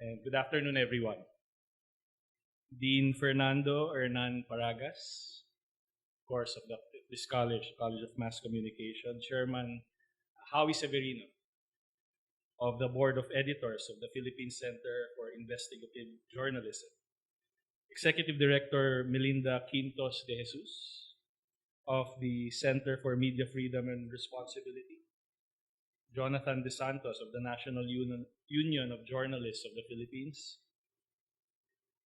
and good afternoon, everyone. Dean Fernando Hernan Paragas, of course, of this college, College of Mass Communication, Chairman Howie Severino, of the Board of Editors of the Philippine Center for Investigative Journalism, Executive Director Melinda Quintos de Jesus, of the Center for Media Freedom and Responsibility, Jonathan De Santos of the National Union of Journalists of the Philippines,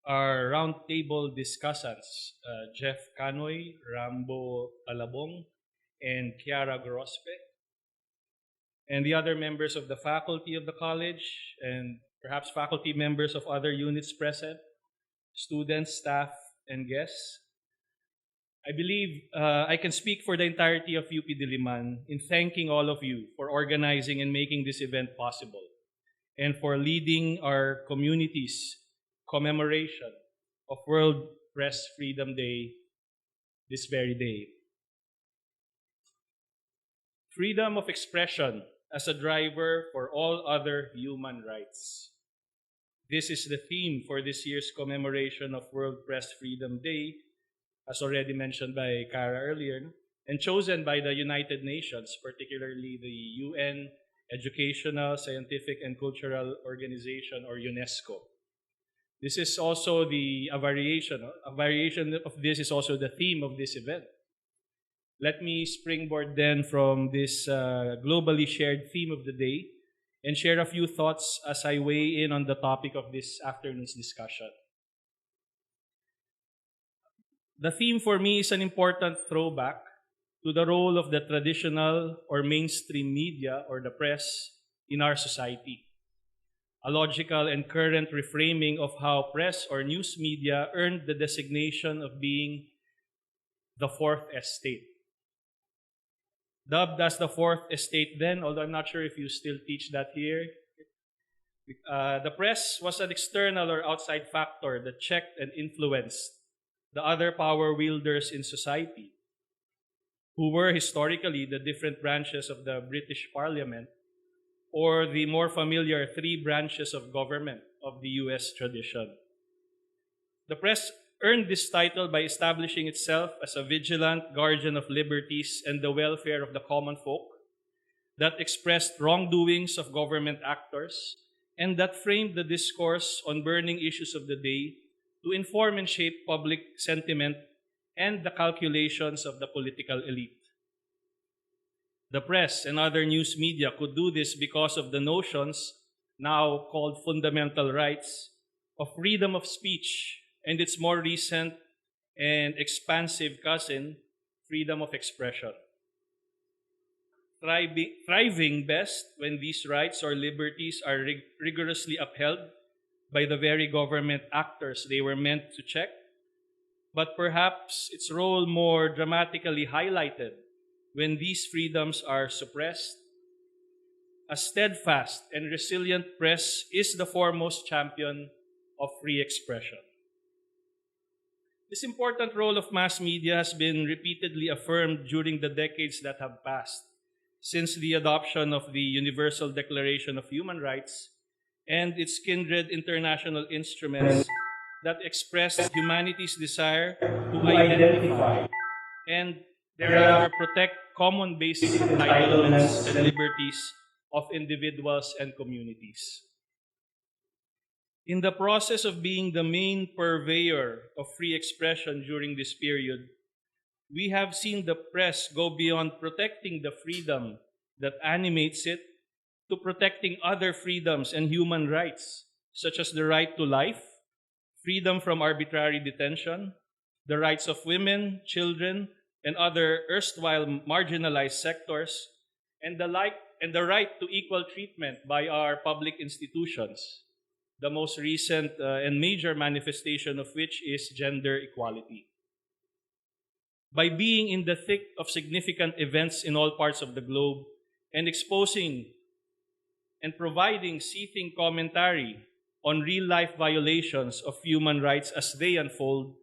our roundtable discussants, Jeff Canoy, Rambo Alabong, and Kiara Grospe, and the other members of the faculty of the college, and perhaps faculty members of other units present, students, staff, and guests. I believe I can speak for the entirety of UP Diliman in thanking all of you for organizing and making this event possible, and for leading our community's commemoration of World Press Freedom Day this very day. Freedom of expression as a driver for all other human rights. This is the theme for this year's commemoration of World Press Freedom Day, as already mentioned by Cara earlier, and chosen by the United Nations, particularly the UN Educational, Scientific, and Cultural Organization, or UNESCO. This is also a variation of this is also the theme of this event. Let me springboard then from this globally shared theme of the day and share a few thoughts as I weigh in on the topic of this afternoon's discussion. The theme for me is an important throwback to the role of the traditional or mainstream media or the press in our society. A logical and current reframing of how press or news media earned the designation of being the fourth estate. Dubbed as the fourth estate then, although I'm not sure if you still teach that here, the press was an external or outside factor that checked and influenced the other power wielders in society, who were historically the different branches of the British Parliament, or the more familiar three branches of government of the US tradition. The press earned this title by establishing itself as a vigilant guardian of liberties and the welfare of the common folk, that expressed wrongdoings of government actors, and that framed the discourse on burning issues of the day to inform and shape public sentiment and the calculations of the political elite. The press and other news media could do this because of the notions, now called fundamental rights, of freedom of speech and its more recent and expansive cousin, freedom of expression. Thriving best when these rights or liberties are rigorously upheld by the very government actors they were meant to check, but perhaps its role more dramatically highlighted when these freedoms are suppressed. A steadfast and resilient press is the foremost champion of free expression. This important role of mass media has been repeatedly affirmed during the decades that have passed, since the adoption of the Universal Declaration of Human Rights and its kindred international instruments that expressed humanity's desire to identify and rather protect common basic entitlements and liberties of individuals and communities. In the process of being the main purveyor of free expression during this period, we have seen the press go beyond protecting the freedom that animates it to protecting other freedoms and human rights, such as the right to life, freedom from arbitrary detention, the rights of women, children, and other erstwhile marginalized sectors, and the right to equal treatment by our public institutions, the most recent and major manifestation of which is gender equality. By being in the thick of significant events in all parts of the globe and exposing and providing seething commentary on real-life violations of human rights as they unfold,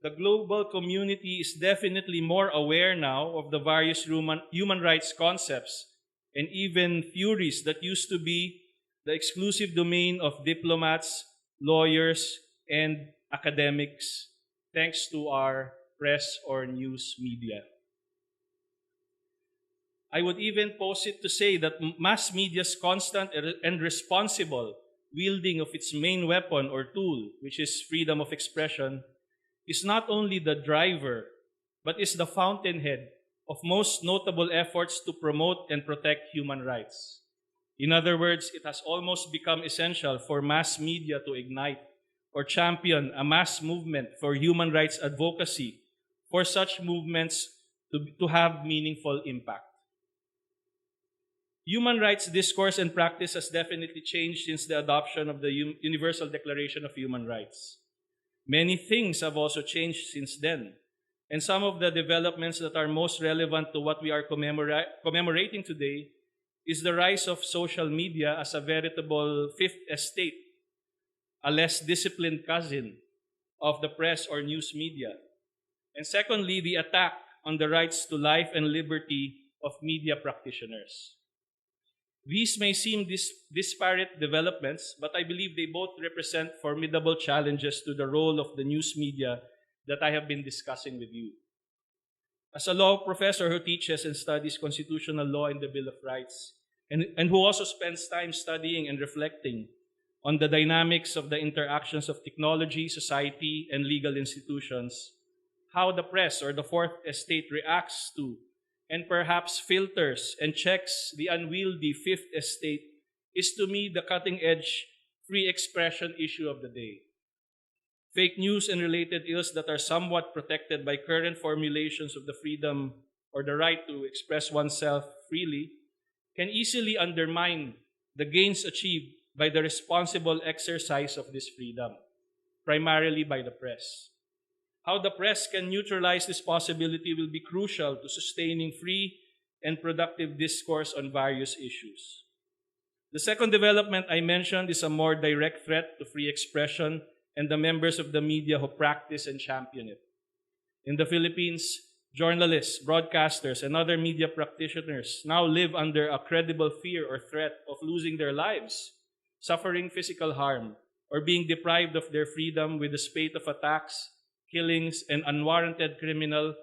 the global community is definitely more aware now of the various human rights concepts and even theories that used to be the exclusive domain of diplomats, lawyers, and academics, thanks to our press or news media. I would even posit to say that mass media's constant and responsible wielding of its main weapon or tool, which is freedom of expression, is not only the driver, but is the fountainhead of most notable efforts to promote and protect human rights. In other words, it has almost become essential for mass media to ignite or champion a mass movement for human rights advocacy, for such movements to have meaningful impact. Human rights discourse and practice has definitely changed since the adoption of the Universal Declaration of Human Rights. Many things have also changed since then, and some of the developments that are most relevant to what we are commemorating today is the rise of social media as a veritable fifth estate, a less disciplined cousin of the press or news media. And secondly, the attack on the rights to life and liberty of media practitioners. These may seem disparate developments, but I believe they both represent formidable challenges to the role of the news media that I have been discussing with you. As a law professor who teaches and studies constitutional law and the Bill of Rights, and who also spends time studying and reflecting on the dynamics of the interactions of technology, society, and legal institutions, how the press or the fourth estate reacts to and perhaps filters and checks the unwieldy fifth estate is to me the cutting-edge free expression issue of the day. Fake news and related ills that are somewhat protected by current formulations of the freedom or the right to express oneself freely can easily undermine the gains achieved by the responsible exercise of this freedom, primarily by the press. How the press can neutralize this possibility will be crucial to sustaining free and productive discourse on various issues. The second development I mentioned is a more direct threat to free expression and the members of the media who practice and champion it. In the Philippines, journalists, broadcasters, and other media practitioners now live under a credible fear or threat of losing their lives, suffering physical harm, or being deprived of their freedom with the spate of attacks, killings, and unwarranted criminal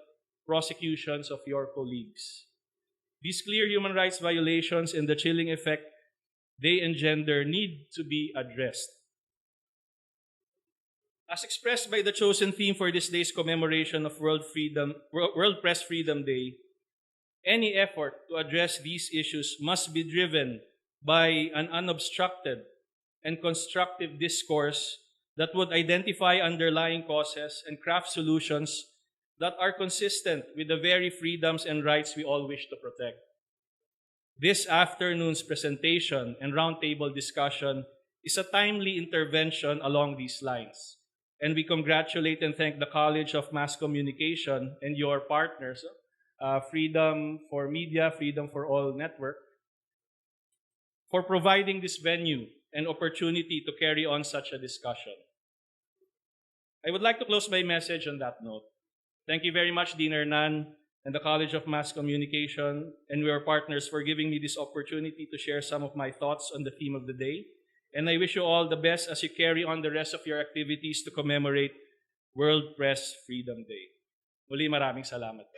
prosecutions of your colleagues. These clear human rights violations and the chilling effect they engender need to be addressed. As expressed by the chosen theme for this day's commemoration of World Press Freedom Day, any effort to address these issues must be driven by an unobstructed and constructive discourse that would identify underlying causes and craft solutions that are consistent with the very freedoms and rights we all wish to protect. This afternoon's presentation and roundtable discussion is a timely intervention along these lines, and we congratulate and thank the College of Mass Communication and your partners, Freedom for Media, Freedom for All Network, for providing this venue and opportunity to carry on such a discussion. I would like to close my message on that note. Thank you very much, Dean Hernan and the College of Mass Communication and your partners for giving me this opportunity to share some of my thoughts on the theme of the day. And I wish you all the best as you carry on the rest of your activities to commemorate World Press Freedom Day. Muli, maraming salamat.